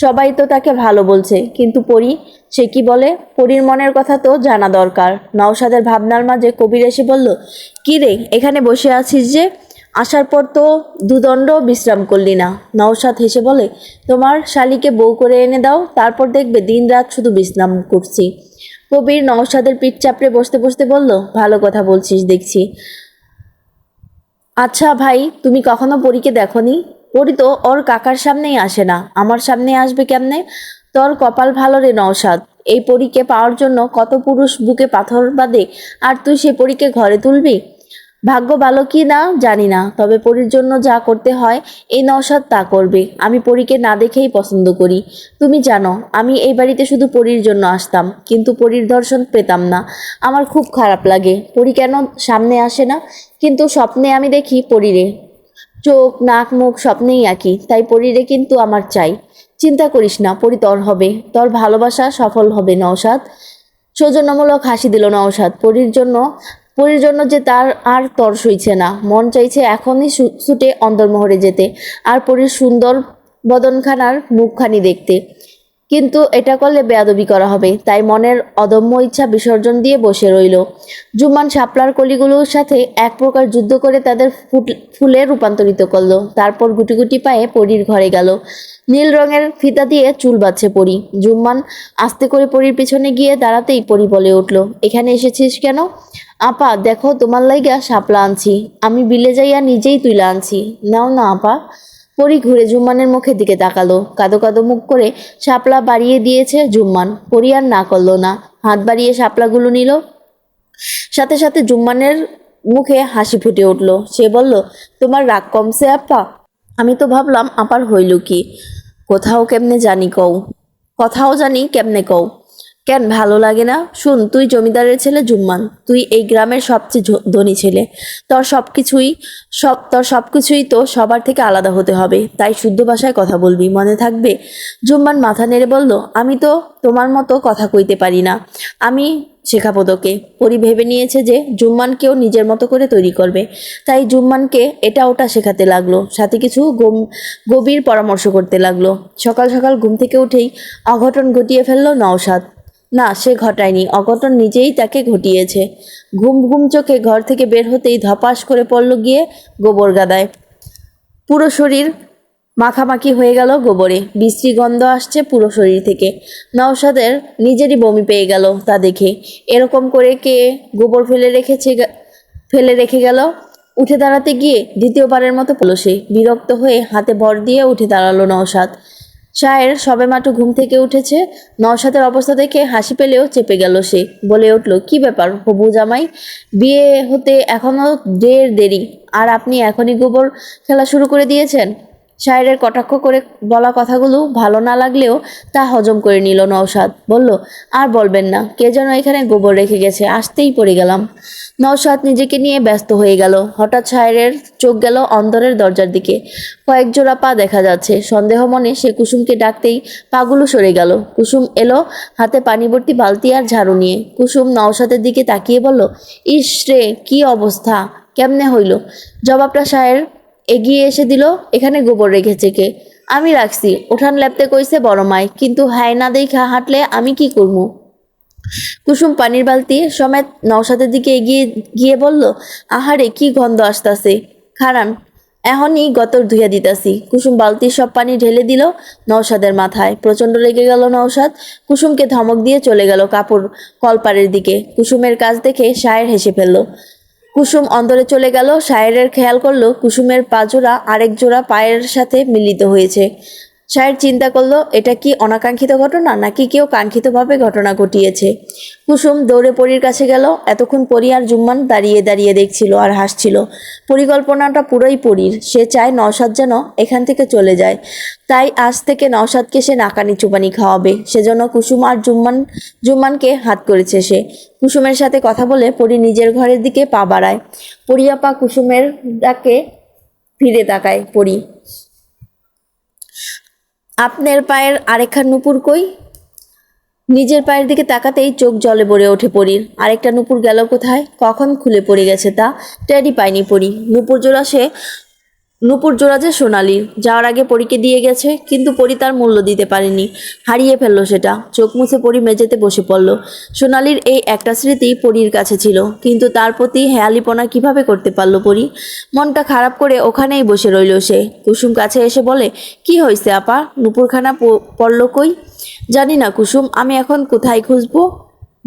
Speaker 1: সবাই তো তাকে ভালো বলছে, কিন্তু পরি, সে কি বলে? পরির মনের কথা তো জানা দরকার। নওশাদের ভাবনার মাঝে কবির এসে বলল, কি রে, এখানে বসে আছিস যে? আসার পর তো দুদণ্ড বিশ্রাম করলি না। নওশাদ হেসে বলে, তোমার শালিকে বউ করে এনে দাও, তারপর দেখবে দিন রাত শুধু বিশ্রাম করছি। কবির নওশাদের পিঠ চাপড়ে বসতে বসতে বলল, ভালো কথা বলছিস দেখছি। আচ্ছা ভাই, তুমি কখনো পরীকে দেখনি? পরী তো ওর কাকার সামনেই আসে না, আমার সামনে আসবে কেমনে? তোর কপাল ভালো রে নওশাদ। এই পরীকে পাওয়ার জন্য কত পুরুষ বুকে পাথর বাঁধে, আর তুই সে পরীকে ঘরে তুলবি? ভাগ্য ভালো কি না জানি না, তবে পরীর জন্য যা করতে হয় এই নওশাদ তা করবে। আমি পরীকে না দেখেই পছন্দ করি। তুমি জানো, আমি এই বাড়িতে শুধু পরীর জন্য আসতাম, কিন্তু পরীর দর্শন পেতাম না। আমার খুব খারাপ লাগে। পরী কেন সামনে আসে না? কিন্তু স্বপ্নে আমি দেখি পরীরে। চোখ, নাক, মুখ স্বপ্নেই আঁকি। তাই পরীরে কিন্তু আমার চাই। চিন্তা করিস না, পরী তোর হবে। তোর ভালোবাসা সফল হবে নওশাদ। সৌজন্যমূলক হাসি দিল নওশাদ। পরীর জন্য যে তার আর তর সইছে না। মন চাইছে এখনই ছুটে অন্দরমহলে যেতে, আর পরীর সুন্দর বদনখানার মুখখানি দেখতে। কিন্তু এটা করলে বেয়াদবি করা হবে, তাই মনের অদম্য ইচ্ছা বিসর্জন দিয়ে বসে রইল। জুম্মান শাপলার কলিগুলোর সাথে এক প্রকার যুদ্ধ করে তাদের ফুলে রূপান্তরিত করলো। তারপর গুটি গুটি পায়ে পরীর ঘরে গেল। নীল রঙের ফিতা দিয়ে চুল বাঁধছে পরী। জুম্মান আস্তে করে পরীর পিছনে গিয়ে দাঁড়াতেই পরী বলে উঠল, এখানে এসেছিস কেন? আপা দেখো, তোমার লাইগা শাপলা আনছি। আমি বিলে যাইয়া নিজেই তুইলা আনছি, নাও না আপা। পরী ঘুরে জুম্মানের মুখের দিকে তাকালো। কাদো কাদো মুখ করে শাপলা বাড়িয়ে দিয়েছে জুম্মান। পরী আর না করলো না, হাত বাড়িয়ে শাপলাগুলো নিল। সাথে সাথে জুম্মানের মুখে হাসি ফুটে উঠল। সে বলল, তোমার রাগ কমছে আপা? আমি তো ভাবলাম আপার হইল কি। কোথাও কেমনে জানি কও কথাও জানি কেমনে কও। কেন ভালো লাগে না? শুন, তুই জমিদারের ছেলে জুম্মান, তুই এই গ্রামের সবচেয়ে ধনী ছেলে। তোর সবকিছুই তো সবার থেকে আলাদা হতে হবে, তাই শুদ্ধ ভাষায় কথা বলবি, মনে থাকবে? জুম্মান মাথা নেড়ে বলল, আমি তো তোমার মতো কথা কইতে পারি না, আমি শেখাবো তোকে। পরি ভেবে নিয়েছে যে জুম্মানকেও নিজের মতো করে তৈরি করবে, তাই জুম্মানকে এটা ওটা শেখাতে লাগলো, সাথে কিছু গভীর পরামর্শ করতে লাগলো। সকাল সকাল ঘুম থেকে উঠেই অঘটন ঘটিয়ে ফেললো নওশাদ। না, সে ঘটায়নি, অঘটন নিজেই তাকে ঘটিয়েছে। ঘুম ঘুম চোখে ঘর থেকে বের হতেই ধপাস করে পড়ল গিয়ে গোবর গাদায়। পুরো শরীর মাখামাখি হয়ে গেল গোবরে। বিশ্রী গন্ধ আসছে পুরো শরীর থেকে। নওশাদের নিজেরই বমি পেয়ে গেল তা দেখে। এরকম করে কে গোবর ফেলে রেখে গেল? উঠে দাঁড়াতে গিয়ে দ্বিতীয়বারের মতো পড়ল সে। বিরক্ত হয়ে হাতে ভর দিয়ে উঠে দাঁড়ালো নওশাদ। শায়ের সবেমাত্র ঘুম থেকে উঠেছে। নওশাদের অবস্থা দেখে হাসি পেলেও চেপে গেল সে। বলে উঠল, কি ব্যাপার হবু জামাই, বিয়ে হতে এখনো দেরি, আর আপনি এখনই গোবর খেলা শুরু করে দিয়েছেন? শায়েরের কটাক্ষ করে বলা কথাগুলো ভালো না লাগলেও তা হজম করে নিল নওশাদ। বলল, আর বলবেন না, কে যেন এখানে গোবর রেখে গেছে, আসতেই পড়ে গেলাম। নওশাদ নিজেকে নিয়ে ব্যস্ত হয়ে গেল। হঠাৎ শায়েরের চোখ গেল অন্দরের দরজার দিকে। কয়েক জোড়া পা দেখা যাচ্ছে। সন্দেহ মনে সে কুসুমকে ডাকতেই পাগুলো সরে গেল। কুসুম এলো হাতে পানি ভর্তি বালতি আর ঝাড়ু নিয়ে। কুসুম নওশাদের দিকে তাকিয়ে বলল, ইস রে, কি অবস্থা! কেমনে হইল? জবাবটা সায়ের এগিয়ে এসে দিল। এখানে গোবর রেখেছে কে? আমি রাখছি। উঠান লেপতে কইছে বড় মাই, কিন্তু হ্যায় না দেইখা হাঁটলে আমি কি করবো? কুসুম পানির বালতি সমেত নওশাদের দিকে এগিয়ে গিয়ে বলল, আহারে কি গন্ধ আসতাছে, খারান এখনই গতর ধুইয়া দিতাছি। কুসুম বালতির সব পানি ঢেলে দিল নওশাদের মাথায়। প্রচণ্ড রেগে গেল নওশাদ। কুসুমকে ধমক দিয়ে চলে গেল কাপড় কলপারের দিকে। কুসুমের কাজ দেখে সায়ের হেসে ফেলল। কুসুম অন্দরে চলে গেল। সায়েরের খেয়াল করলো কুসুমের পাজোড়া আরেক জোড়া পায়ের সাথে মিলিত হয়েছে। সায়ের চিন্তা করলো এটা কি অনাকাঙ্ক্ষিত ঘটনা নাকি কেউ কাঙ্ক্ষিতভাবে ঘটনা ঘটিয়েছে। কুসুম দৌড়ে পরীর কাছে গেল। এতক্ষণ পরী আর জুম্মান দাঁড়িয়ে দাঁড়িয়ে দেখছিল আর হাসছিল। পরিকল্পনাটা পুরোই পরীর। সে চায় নওশাদ যেন এখান থেকে চলে যায়। তাই আজ থেকে নওশাদকে সে নাকানি চুপানি খাওয়াবে। সেজন্য কুসুম আর জুম্মানকে হাত করেছে সে। কুসুমের সাথে কথা বলে পরী নিজের ঘরের দিকে পা বাড়ায়। পরিয়াপা কুসুমের ডাকে ফিরে তাকায়। পরী, আপনার পায়ের আরেকখান নুপুর কই? নিজের পায়ের দিকে তাকাতেই চোখ জলে ভরে ওঠে পরীর। আরেকটা নুপুর গেল কোথায়? কখন খুলে পড়ে গেছে তা টেরই পায়নি পরী। নুপুর জোড়া যে সোনালির, যাওয়ার আগে পরীকে দিয়ে গেছে, কিন্তু পরী তার মূল্য দিতে পারেনি, হারিয়ে ফেললো সেটা। চোখ মুছে পরী মেঝেতে বসে পড়ল। সোনালির এই একটা স্মৃতি পরীর কাছে ছিল, কিন্তু তার প্রতি হেয়ালিপনা কিভাবে করতে পারল পরী? মনটা খারাপ করে ওখানেই বসে রইল সে। কুসুম কাছে এসে বলে, কি হয়েছে আপা, নুপুরখানা পড়ল কই? জানি না কুসুম, আমি এখন কোথায় খুঁজবো?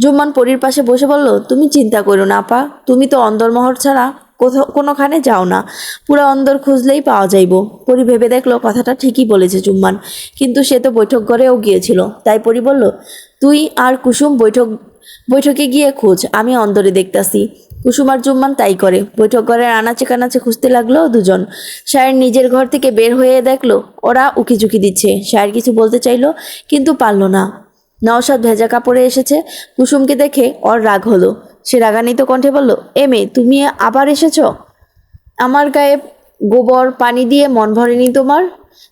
Speaker 1: জুম্মান পরীর পাশে বসে বলল, তুমি চিন্তা করো না আপা, তুমি তো অন্দরমহল ছাড়া কোনোখানে যাও না, পুরো অন্দর খুঁজলেই পাওয়া যাইব। পরী ভেবে দেখলো কথাটা ঠিকই বলেছে জুম্মান, কিন্তু সে তো বৈঠক ঘরেও গিয়েছিল। তাই পরী বলল, তুই আর কুসুম বৈঠকে গিয়ে খোঁজ, আমি অন্দরে দেখতাছি। কুসুম আর জুম্মান তাই করে। বৈঠক ঘরের আনাচে কানাচে খুঁজতে লাগলো দুজন। সায়ের নিজের ঘর থেকে বের হয়ে দেখলো ওরা উকিঝুঁকি দিচ্ছে। সায়ের কিছু বলতে চাইলো, কিন্তু পারল না। নওশাদ ভেজা কাপড়ে এসেছে। কুসুমকে দেখে ওর রাগ হলো। সে রাগান্বিত কণ্ঠে বলল, এ মেয়ে, তুমি আবার এসেছ? আমার গায়ে গোবর পানি দিয়ে মন ভরেনি তোমার?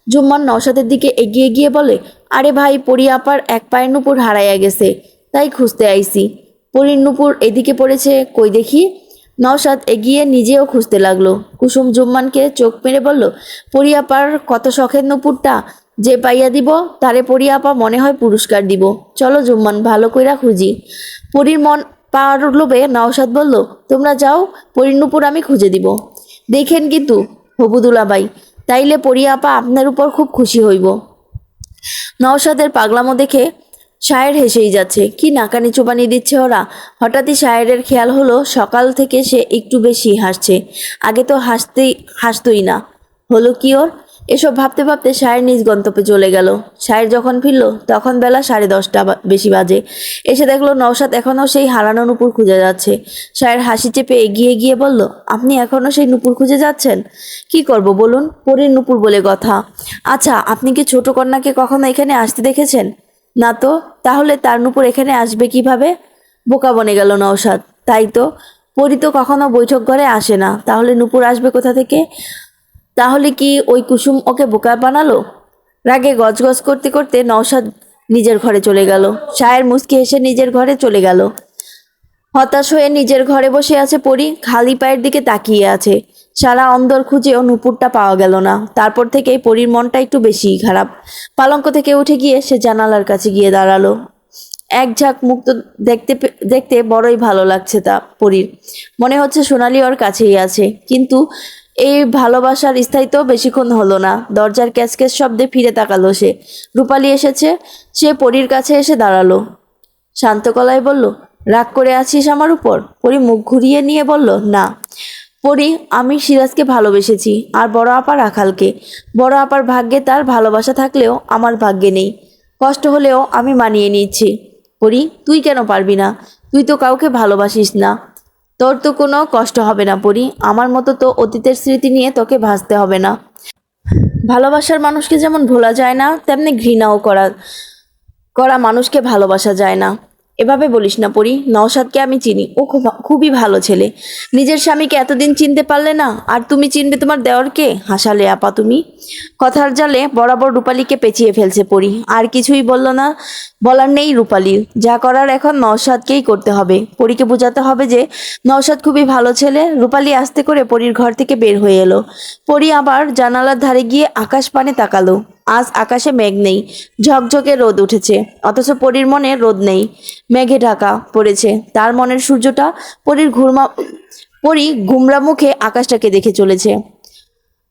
Speaker 1: জুম্মান নওশাদের দিকে এগিয়ে গিয়ে বলে, আরে ভাই, পরী আপার এক পায়ের নুপুর হারাইয়া গেছে, তাই খুঁজতে আইছি। পরীর নুপুর এদিকে পড়েছে, কই দেখি। নওশাদ এগিয়ে নিজেও খুঁজতে লাগলো। কুসুম জুম্মানকে চোখ মেরে বলল, পরী আপার কত শখের নুপুরটা, যে পাইয়া দিব তারে পরী আপা মনে হয় পুরস্কার দিব। চলো জুম্মান, ভালো কইরা খুঁজি। পরীর মন পাওয়ার লোভে নওশাদ বলল, তোমরা যাও, পরীর নুপুর আমি খুঁজে দিব। দেখেন কিন্তু হবুদুলাবাই, তাইলে পরী আপা আপনার উপর খুব খুশি হইব। নওশাদের পাগলামো দেখে শায়ের হেসেই যাচ্ছে। কি নাকানি চুবানি দিচ্ছে ওরা। হঠাৎই শায়েরের খেয়াল হলো সকাল থেকে সে একটু বেশি হাসছে। আগে তো হাসতই না। হলো কি ওর? এসব ভাবতে ভাবতে শায়ের নিজ গন্তব্যে চলে গেল। শায়ের যখন ফিরল তখন বেলা 10:30 বেশি বাজে। এসে দেখলো নওশাদ এখনও সেই হারানো নুপুর খুঁজে যাচ্ছে। শায়ের হাসি চেপে এগিয়ে গিয়ে বলল, আপনি এখনও সেই নুপুর খুঁজে যাচ্ছেন? কি করব বলুন, পরীর নুপুর বলে কথা। আচ্ছা, আপনি কি ছোট কন্যাকে কখনো এখানে আসতে দেখেছেন? না তো, তাহলে তার নুপুর এখানে আসবে কিভাবে? বোকা বনে গেল নওশাদ। তাই তো, পরী তো কখনো বৈঠক ঘরে আসে না, তাহলে নুপুর আসবে কোথা থেকে? তাহলে কি ওই কুসুম ওকে বোকা বানালো? রাগে গজগজ করতে করতে নওশাদ নিজের ঘরে চলে গেল। শায়ের মুচকি হেসে নিজের ঘরে চলে গেল। হতাশ হয়ে নিজের ঘরে বসে আছে পরী, খালি পায়ের দিকে তাকিয়ে আছে। সারা অন্দর খুঁজেও নুপুরটা পাওয়া গেল না। তারপর থেকেই পরীর মনটা একটু বেশিই খারাপ। পালঙ্ক থেকে উঠে গিয়ে সে জানালার কাছে গিয়ে দাঁড়ালো। এক ঝাঁক মুক্ত দেখতে দেখতে বড়ই ভালো লাগছে তা পরীর। মনে হচ্ছে সোনালি ওর কাছেই আছে। কিন্তু এই ভালোবাসার স্থায়িত্ব বেশিক্ষণ হলো না। দরজার ক্যাচক্যাচ শব্দে ফিরে তাকালো সে। রূপালী এসেছে। সে পরীর কাছে এসে দাঁড়ালো। শান্ত গলায় বলল, রাগ করে আছিস আমার উপর? পরী মুখ ঘুরিয়ে নিয়ে বলল, না। পরী, আমি সিরাজকে ভালোবেসেছি, আর বড় আপা রাখালকে। বড় আপার ভাগ্যে তার ভালোবাসা থাকলেও আমার ভাগ্যে নেই। কষ্ট হলেও আমি মানিয়ে নিচ্ছি। পরী, তুই কেন পারবি না? তুই তো কাউকে ভালোবাসিস না। তোর তো কোনো কষ্ট হবে না পরী। আমার মতো তো অতীতের স্মৃতি নিয়ে তোকে ভাসতে হবে না। ভালোবাসার মানুষকে যেমন ভোলা যায় না, তেমনি ঘৃণাও করা করা মানুষকে ভালোবাসা যায় না। এভাবে বলিস না পরি, নওশাদকে আমি চিনি, ও খুবই ভালো ছেলে। নিজের স্বামীকে এতদিন চিনতে পারলে না, আর তুমি চিনবে তোমার দেওরকে? হাসালে আপা তুমি। কথার জালে বরাবর রূপালীকে পেঁচিয়ে ফেলছে পরি। আর কিছুই বলল না, বলার নেই রূপালীর। যা করার এখন নওশাদকেই করতে হবে। পরীকে বোঝাতে হবে যে নওশাদ খুবই ভালো ছেলে। রূপালী আস্তে করে পরীর ঘর থেকে বের হয়ে এলো। পরি আবার জানালার ধারে গিয়ে আকাশ পানে তাকালো। আজ আকাশে মেঘ নেই, ঝকঝকে রোদ উঠেছে, অথচ পরীর মনে রোদ নেই, মেঘে ঢাকা পড়েছে তার মনের সূর্যটা। পরী গুমরা মুখে আকাশটাকে দেখে চলেছে।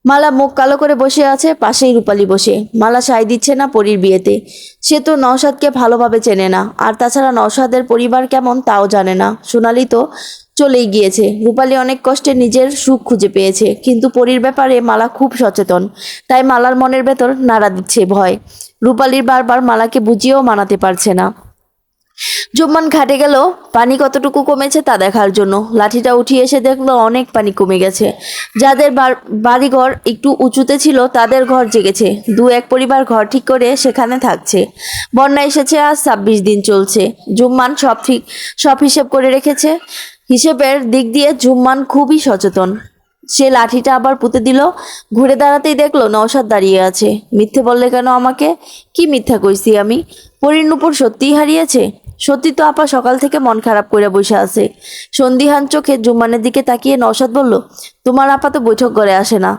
Speaker 1: মালা মুখ কালো করে বসে আছে, পাশেই রূপালী বসে। মালা সায় দিচ্ছে না পরীর বিয়েতে। সে তো নওশাদকে ভালোভাবে চেনে না, আর তাছাড়া নওশাদের পরিবার কেমন তাও জানে না। সোনালি তো চলেই গিয়েছে। রূপালী অনেক কষ্টে নিজের সুখ খুঁজে পেয়েছে, কিন্তু পরীর ব্যাপারে মালা খুব সচেতন। তাই মালার মনের ভেতর নাড়া দিচ্ছে ভয়। রূপালীর বারবার মালাকে বুঝিয়েও মানাতে পারছে না। জুম্মান ঘাটে গেল পানি কতটুকু কমেছে তা দেখার জন্য। লাঠিটা উঠিয়ে এসে দেখলো অনেক পানি কমে গেছে। যাদের বাড়িঘর একটু উঁচুতে ছিল তাদের ঘর জেগেছে। দু এক পরিবার ঘর ঠিক করে সেখানে থাকছে। বন্যা এসেছে আজ 26 দিন চলছে। জুম্মান সব হিসেব করে রেখেছে। হিসেবের দিক দিয়ে জুম্মান খুবই সচেতন। সে লাঠিটা আবার পুঁতে দিল। ঘুরে দাঁড়াতেই দেখলো নওশাদ দাঁড়িয়ে আছে। মিথ্যে বললে কেন আমাকে? কি মিথ্যা কইছি আমি? পরীর নূপুর সত্যিই হারিয়েছে? সত্যি তো আপা সকাল থেকে মন খারাপ করে বসে আছে। সন্দিহান চোখে জুম্মানের দিকে তাকিয়ে নওশাদ বলল, তোমার আপা তো বৈঠক ঘরে আসে না,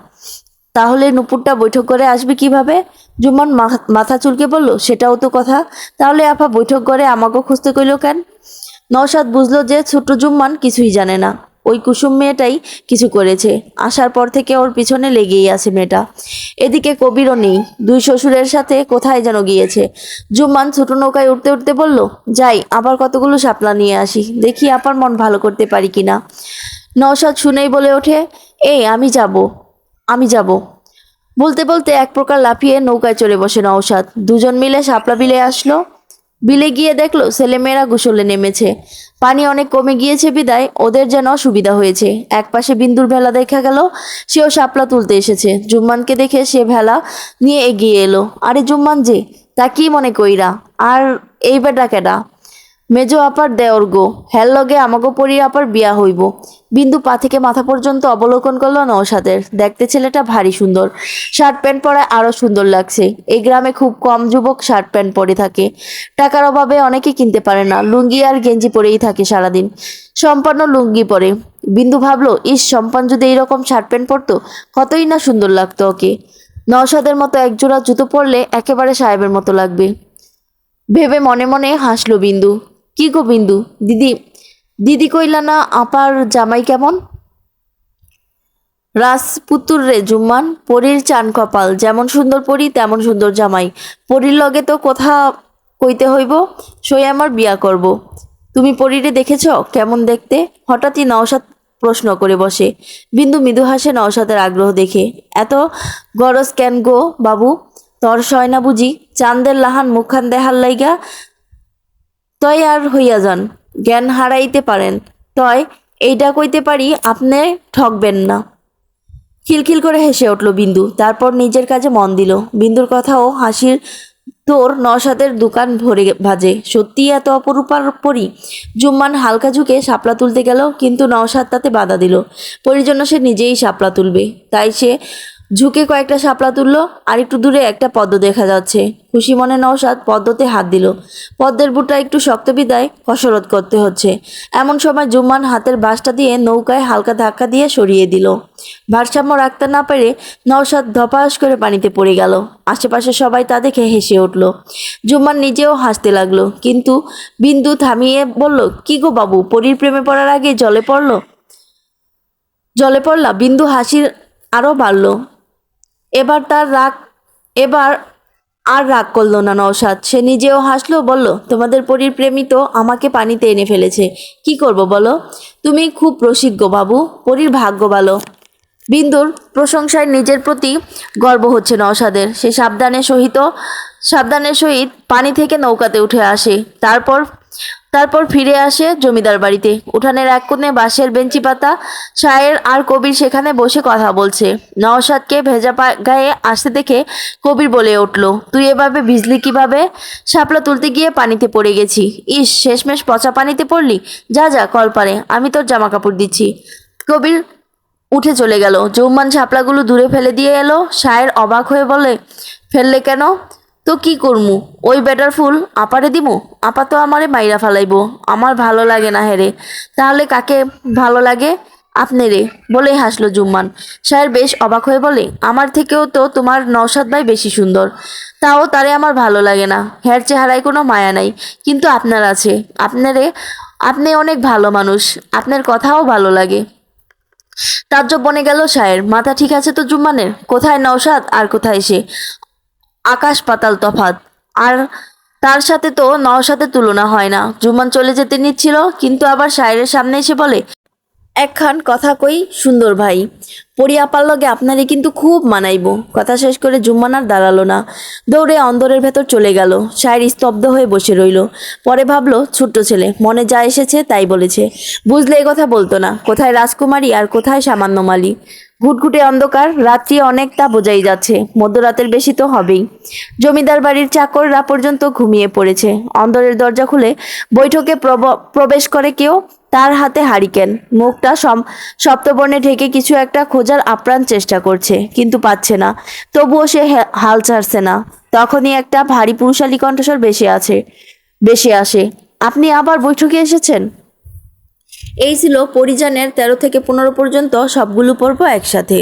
Speaker 1: তাহলে নূপুরটা বৈঠক ঘরে আসবে কিভাবে? জুম্মান মাথা চুলকে বলল, সেটাও তো কথা। তাহলে আপা বৈঠক ঘরে আমাকে খুঁজতে কইল কেন? নওশাদ বুঝলো যে ছোট্ট জুম্মান কিছুই জানে না। ওই কুসুম মেয়েটাই কিছু করেছে। আসার পর থেকে ওর পিছনে লেগেই আছে মেয়েটা। এদিকে কবিরও নেই, দুই শ্বশুরের সাথে কোথায় যেন গিয়েছে। জুম্মান ছোট নৌকায় উঠতে উঠতে বলল, যাই আবার কতগুলো শাপলা নিয়ে আসি, দেখি আপার মন ভালো করতে পারি কিনা। নওশাদ শুনেই বলে ওঠে, এই আমি যাব। বলতে বলতে এক প্রকার লাফিয়ে নৌকায় চলে বসে নওশাদ। দুজন মিলে শাপলা বিলে আসলো। বিলে গিয়ে দেখলো ছেলেমেয়েরা গোসলে নেমেছে। পানি অনেক কমে গিয়েছে বিদায় ওদের যেন সুবিধা হয়েছে। একপাশে বিন্দুর ভেলা দেখা গেল, সেও শাপলা তুলতে এসেছে। জুম্মানকে দেখে সে ভেলা নিয়ে এগিয়ে এলো। আরে জুম্মান যে, তা কি মনে কইরা? আর এই বেটা কেডা? মেজো আপার দেওর গো, হেল লগে আমাগো পরি আপার বিয়া হইব। বিন্দু পা থেকে মাথা পর্যন্ত অবলোকন করলো নওশাদের। দেখতে ছেলেটা ভারী সুন্দর, শার্ট প্যান্ট পরায় আরো সুন্দর লাগছে। এই গ্রামে খুব কম যুবক শার্ট প্যান্ট পরে থাকে। টাকার অভাবে অনেকে কিনতে পারে না, লুঙ্গি আর গেঞ্জি পরেই থাকে সারাদিন। সম্পন্ন লুঙ্গি পরে। বিন্দু ভাবলো, সম্পান যদি এইরকম শার্ট প্যান্ট পরতো কতই না সুন্দর লাগতো ওকে। নওশাদের মতো একজোড়া জুতো পরলে একেবারে সাহেবের মতো লাগবে ভেবে মনে মনে হাসলো বিন্দু। কি গো বিন্দু, দিদি কইলা না আপার জামাই কেমন? রাজপুতুর রে জুম্মান, পরীর চান কপাল, যেমন সুন্দর পরী তেমন সুন্দর জামাই। পরীর লগে তো কথা কইতে হইব, সই আমার বিয়া করব। তুমি পরীরে দেখেছ কেমন দেখতে? হঠাৎই নওশাদ প্রশ্ন করে বসে। বিন্দু মৃদু হাসে নওশাদের আগ্রহ দেখে। এত গরজ কেন গো বাবু, তর সয় না বুঝি? চান্দের লাহান মুখখান দেহার লাইগা তয় আর হইয়া যান, জ্ঞান হারাইতে পারেন। তয় এইটা কইতে পারি, আপনি ঠকবেন না। খিলখিল করে হেসে উঠল বিন্দু। তারপর নিজের কাজে মন দিল। বিন্দুর কথা ও হাসির তোর নওশাদের দোকান ভরে ভাজে। সত্যিই এত অপরূপার পরি? জুম্মান হালকা ঝুঁকে শাপলা তুলতে গেল, কিন্তু নওশাদ তাতে বাধা দিল। পরির জন্য সে নিজেই শাপলা তুলবে, তাই সে ঝুঁকে কয়েকটা শাপলা তুলল। আর একটু দূরে একটা পদ্ম দেখা যাচ্ছে। খুশি মনে নওশাদ পদ্মতে হাত দিল। পদ্মের বুটা একটু শক্ত বিদায় কসরত করতে হচ্ছে। এমন সময় জুম্মান হাতের বাঁশটা দিয়ে নৌকায় হালকা ধাক্কা দিয়ে সরিয়ে দিল। ভারসাম্য রাখতে না পেরে নওশাদ ধপাস করে পানিতে পড়ে গেল। আশেপাশে সবাই তা দেখে হেসে উঠল। জুম্মান নিজেও হাসতে লাগলো, কিন্তু বিন্দু থামিয়ে বলল, কি গো বাবু, পরীর প্রেমে পড়ার আগে জলে পড়লা? বিন্দু হাসির আরো বাড়ল। এবার আর রাগ করলো না নওশাদ। সে নিজেও হাসলো, বলল, তোমাদের পরীর প্রেমী তো আমাকে পানিতে এনে ফেলেছে। কি করব বলো? তুমি খুব রসিক গো বাবু, পরীর ভাগ্য ভালো। বিন্দুর প্রশংসায় নিজের প্রতি গর্ব হচ্ছে নওশাদের। সে সাবধানের সহিত পানি থেকে নৌকাতে উঠে আসে। তারপর তারপর ফিরে আসে জমিদার বাড়িতে। উঠানের এক কোণে বাঁশের বেঞ্চি পাতা, শায়ের আর কবির সেখানে বসে কথা বলছে। নওশাদকে ভেজা গায়ে আসতে দেখে কবির বলে উঠল, তুই এভাবে ভিজলি কিভাবে? শাপলা তুলতে গিয়ে পানিতে পড়ে গেছি। ইস, শেষমেশ পচা পানিতে পড়লি। যা যা কলপারে, আমি তোর জামা কাপড় দিচ্ছি। কবির উঠে চলে গেল। জুম্মান শাপলাগুলো দূরে ফেলে দিয়ে এলো। শায়ের অবাক হয়ে বলে, ফেললে কেন? তো কি করমু, ওই বেটার ফুল আপারে দিমু? আপা তো আমারে মাইরা ফালাইবো। আমার ভালো লাগে না হেরে। তাহলে কাকে ভালো লাগে? আপনি রে, বলেই হাসলো জুম্মান। শায়ের বেশ অবাক হয়ে বলে, আমার থেকেও তো তোমার নওশাদ ভাই বেশি সুন্দর, তাও তারে আমার ভালো লাগে না। হের চেহারায় কোনো মায়া নাই, কিন্তু আপনার আছে। আপনি অনেক ভালো মানুষ, আপনার কথাও ভালো লাগে। তাজ্জব বনে গেল শায়ের। মাথা ঠিক আছে তো জুম্মানের? কোথায় নওশাদ আর কোথায় সে? আকাশ পাতাল তফাৎ। আর তার সাথে তো নওশাদের তুলনা হয় না। জুম্মান চলে যেতে নিচ্ছিল, কিন্তু আবার শায়েরের সামনে এসে বলে, একখান কথা কই সুন্দর ভাই, পরি আপার লগে আপনারে কিন্তু খুব মানাইব। কথা শেষ করে জুম্মান আর দাঁড়ালো না, দৌড়ে অন্দরের ভেতর চলে গেল। শায়ের স্তব্ধ হয়ে বসে রইল। পরে ভাবলো, ছোট্ট ছেলে, মনে যা এসেছে তাই বলেছে। বুঝলে এ কথা বলতো না। কোথায় রাজকুমারী আর কোথায় সামান্য মালি। ঘুটঘুটে অন্ধকার, রাত্রি অনেক, তা বোঝাই যাচ্ছে। মধ্যরাতের বেশি তো হবেই। জমিদার বাড়ির চাকররা পর্যন্ত ঘুমিয়ে পড়েছে। অন্দরের দরজা খুলে বৈঠকে প্রবেশ করে কেউ। তার হাতে হারিকেন, মুখটা সপ্তবর্ণে ঢেকে কিছু একটা খোঁজার আপ্রাণ চেষ্টা করছে, কিন্তু পাচ্ছে না। তবুও সে হাল ছাড়ছে না। তখনই একটা ভারী পুরুষালী কণ্ঠস্বর বেশে আসে, আপনি আবার বৈঠকে এসেছেন? এই ছিল পরিজানের 13 থেকে 15 পর্যন্ত সবগুলো পর্ব একসাথে।